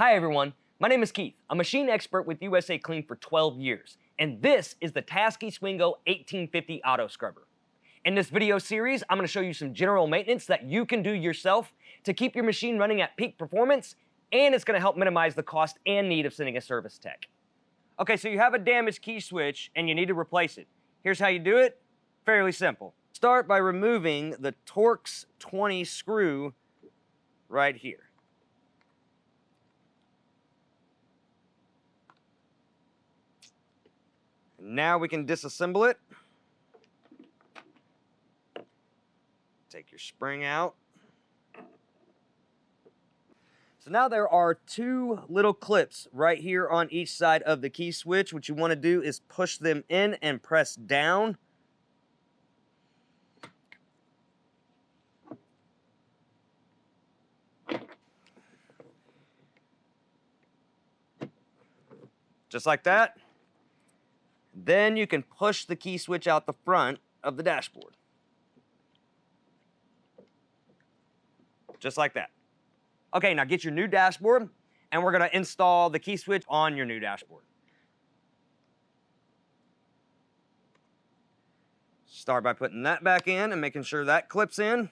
Hi everyone, my name is Keith. I'm a machine expert with USACLEAN for 12 years, and this is the Taski Swingo 1850 Auto Scrubber. In this video series, I'm going to show you some general maintenance that you can do yourself to keep your machine running at peak performance, and it's going to help minimize the cost and need of sending a service tech. Okay, so you have a damaged key switch and you need to replace it. Here's how you do it. Fairly simple. Start by removing the Torx 20 screw right here. Now we can disassemble it. Take your spring out. So now there are two little clips right here on each side of the key switch. What you want to do is push them in and press down. Just like that. Then you can push the key switch out the front of the dashboard. Just like that. Okay, now get your new dashboard, and we're going to install the key switch on your new dashboard. Start by putting that back in and making sure that clips in.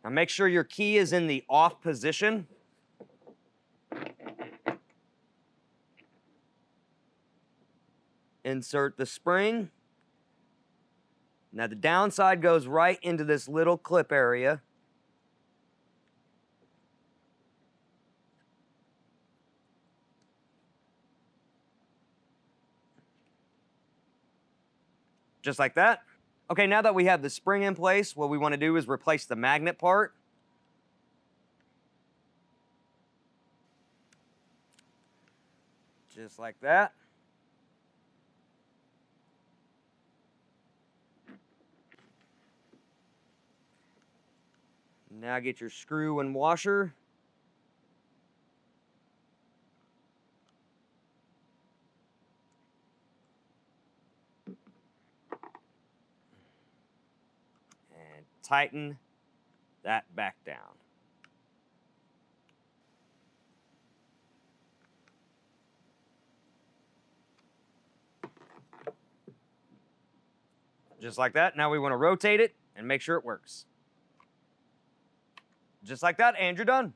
Now make sure your key is in the off position. Insert the spring. Now the downside goes right into this little clip area. Just like that. Okay, now that we have the spring in place, what we want to do is replace the magnet part. Just like that. Now get your screw and washer. And tighten that back down. Just like that. Now we want to rotate it and make sure it works. Just like that, and you're done.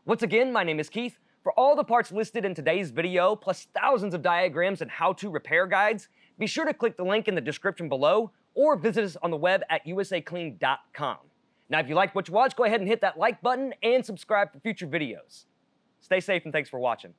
Once again, my name is Keith. For all the parts listed in today's video, plus thousands of diagrams and how-to repair guides, be sure to click the link in the description below or visit us on the web at USACLEAN.com. Now, if you liked what you watched, go ahead and hit that like button and subscribe for future videos. Stay safe and thanks for watching.